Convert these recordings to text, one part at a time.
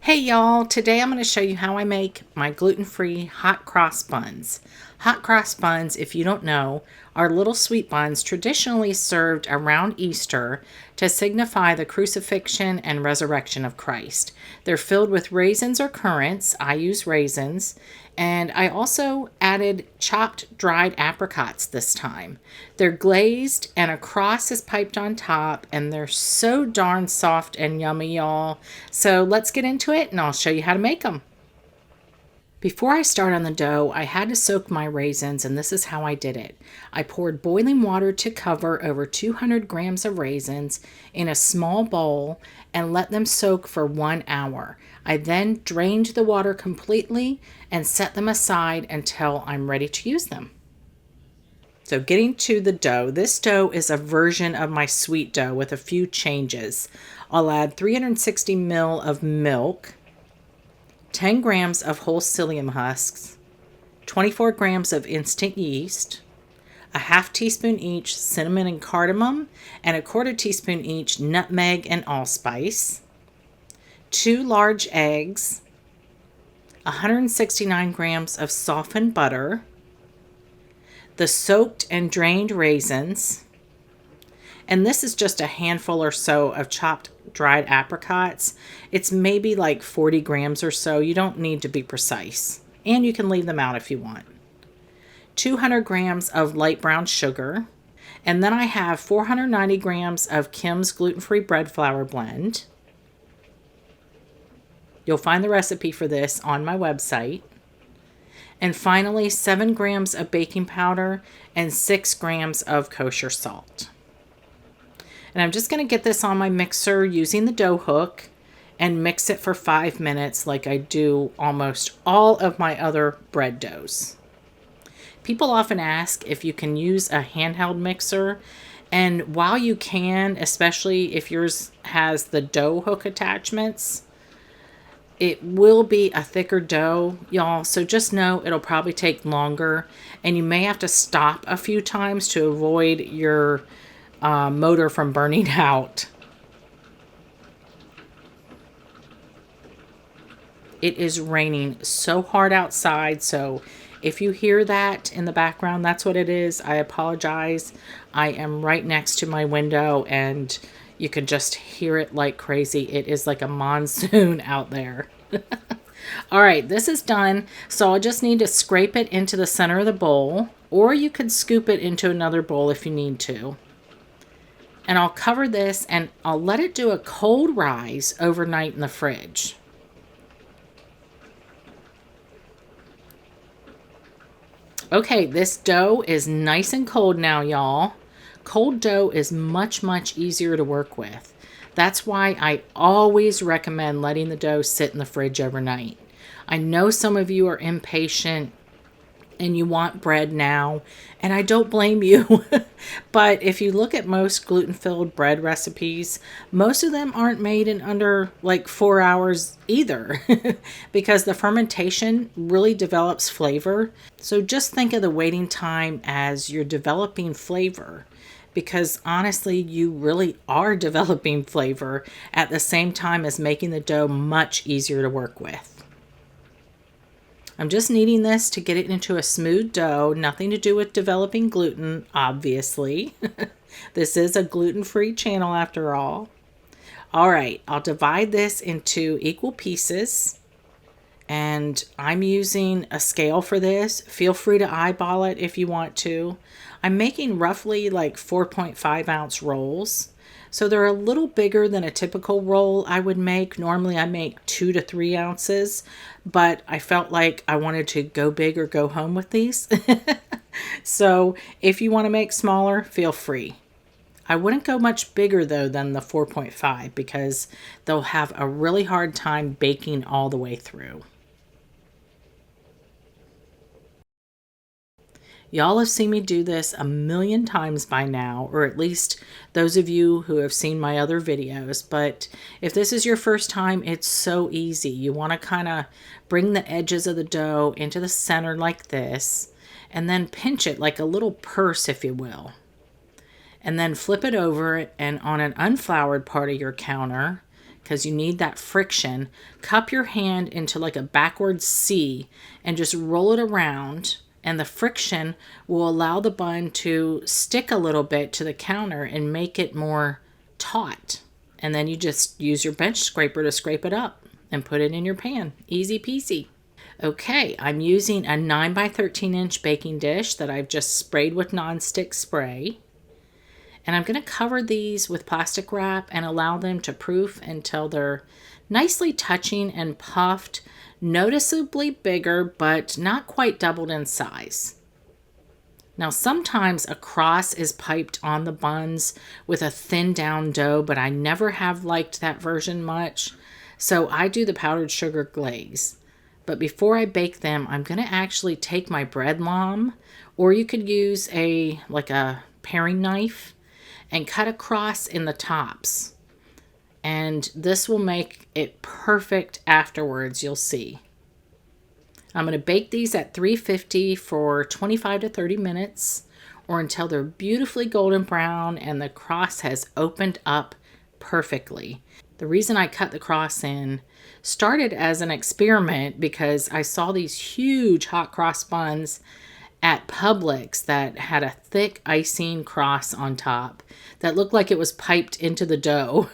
Hey y'all, today I'm going to show you how I make my gluten-free hot cross buns. Hot cross buns, if you don't know, are little sweet buns traditionally served around Easter to signify the crucifixion and resurrection of Christ. They're filled with raisins or currants. I use raisins. And I also added chopped dried apricots this time. They're glazed and a cross is piped on top, and they're so darn soft and yummy, y'all. So let's get into it and I'll show you how to make them. Before I start on the dough, I had to soak my raisins, and this is how I did it. I poured boiling water to cover over 200 grams of raisins in a small bowl and let them soak for 1 hour. I then drained the water completely and set them aside until I'm ready to use them. So getting to the dough, this dough is a version of my sweet dough with a few changes. I'll add 360 ml of milk, 10 grams of whole psyllium husks, 24 grams of instant yeast, a half teaspoon each cinnamon and cardamom, and a quarter teaspoon each nutmeg and allspice, 2 large eggs, 169 grams of softened butter, the soaked and drained raisins, and this is just a handful or so of chopped dried apricots. It's maybe like 40 grams or so. You don't need to be precise. And you can leave them out if you want. 200 grams of light brown sugar. And then I have 490 grams of Kim's gluten-free bread flour blend. You'll find the recipe for this on my website. And finally, 7 grams of baking powder and 6 grams of kosher salt. And I'm just going to get this on my mixer using the dough hook and mix it for 5 minutes like I do almost all of my other bread doughs. People often ask if you can use a handheld mixer, and while you can, especially if yours has the dough hook attachments, it will be a thicker dough, y'all, so just know it'll probably take longer, and you may have to stop a few times to avoid your motor from burning out. It is raining so hard outside, so if you hear that in the background, that's what it is. I apologize. I am right next to my window and you can just hear it like crazy. It is like a monsoon out there. All right, this is done. So I'll just need to scrape it into the center of the bowl, or you could scoop it into another bowl if you need to. And I'll cover this and I'll let it do a cold rise overnight in the fridge. Okay, this dough is nice and cold now, y'all. Cold dough is much easier to work with. That's why I always recommend letting the dough sit in the fridge overnight. I know some of you are impatient and you want bread now, and I don't blame you. But if you look at most gluten-filled bread recipes, most of them aren't made in under like 4 hours either, because the fermentation really develops flavor. So just think of the waiting time as you're developing flavor, because honestly, you really are developing flavor at the same time as making the dough much easier to work with. I'm just kneading this to get it into a smooth dough, nothing to do with developing gluten, obviously. This is a gluten-free channel after all. All right, I'll divide this into equal pieces, and I'm using a scale for this. Feel free to eyeball it if you want to. I'm making roughly like 4.5 ounce rolls. So they're a little bigger than a typical roll I would make. Normally I make 2 to 3 ounces, but I felt like I wanted to go big or go home with these. So if you want to make smaller, feel free. I wouldn't go much bigger though than the 4.5 because they'll have a really hard time baking all the way through. Y'all have seen me do this a million times by now, or at least those of you who have seen my other videos. But if this is your first time, it's so easy. You want to kind of bring the edges of the dough into the center like this, and then pinch it like a little purse, if you will. And then flip it over, and on an unfloured part of your counter, because you need that friction. Cup your hand into like a backwards C and just roll it around, and the friction will allow the bun to stick a little bit to the counter and make it more taut. And then you just use your bench scraper to scrape it up and put it in your pan. Easy peasy. Okay, I'm using a 9 by 13 inch baking dish that I've just sprayed with nonstick spray. And I'm going to cover these with plastic wrap and allow them to proof until they're nicely touching and puffed, noticeably bigger, but not quite doubled in size. Now, sometimes a cross is piped on the buns with a thin down dough, but I never have liked that version much. So I do the powdered sugar glaze. But before I bake them, I'm going to actually take my bread lom, or you could use a paring knife, and cut a cross in the tops. And this will make it perfect afterwards, you'll see. I'm going to bake these at 350 for 25 to 30 minutes, or until they're beautifully golden brown and the cross has opened up perfectly. The reason I cut the cross in started as an experiment because I saw these huge hot cross buns at Publix that had a thick icing cross on top that looked like it was piped into the dough.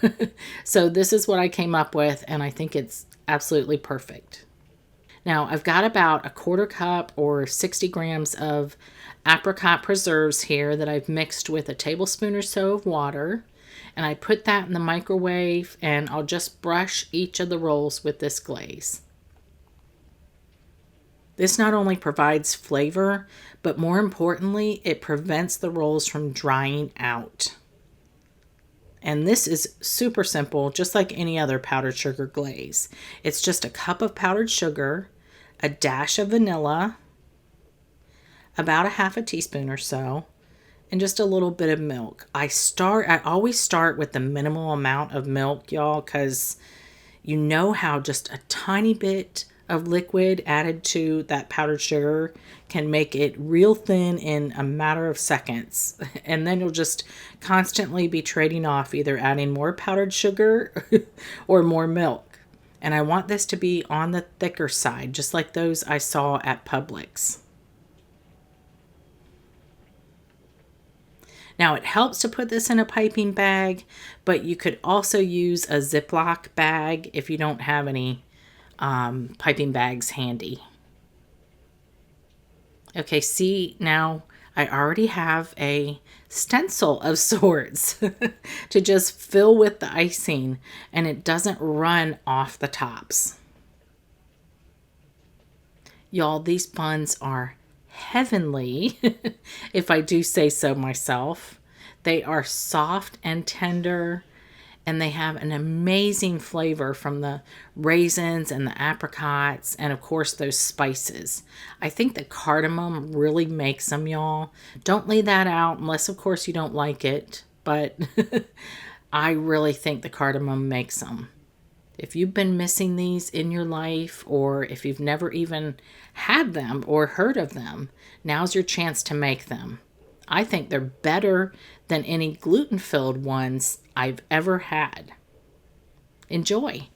So this is what I came up with, and I think it's absolutely perfect. Now I've got about a 1/4 cup or 60 grams of apricot preserves here that I've mixed with a tablespoon or so of water. And I put that in the microwave, and I'll just brush each of the rolls with this glaze. This not only provides flavor, but more importantly, it prevents the rolls from drying out. And this is super simple, just like any other powdered sugar glaze. It's just a cup of powdered sugar, a dash of vanilla, about a 1/2 teaspoon or so, and just a little bit of milk. I always start with the minimal amount of milk, y'all, because you know how just a tiny bit of liquid added to that powdered sugar can make it real thin in a matter of seconds. And then you'll just constantly be trading off, either adding more powdered sugar or more milk. And I want this to be on the thicker side, just like those I saw at Publix. Now it helps to put this in a piping bag, but you could also use a Ziploc bag if you don't have any piping bags handy. Okay, see, now I already have a stencil of sorts to just fill with the icing, and it doesn't run off the tops. Y'all, these buns are heavenly, if I do say so myself. They are soft and tender, and they have an amazing flavor from the raisins and the apricots, and of course those spices. I think the cardamom really makes them, y'all. Don't leave that out unless of course you don't like it, but I really think the cardamom makes them. If you've been missing these in your life, or if you've never even had them or heard of them, now's your chance to make them. I think they're better than any gluten-filled ones I've ever had. Enjoy.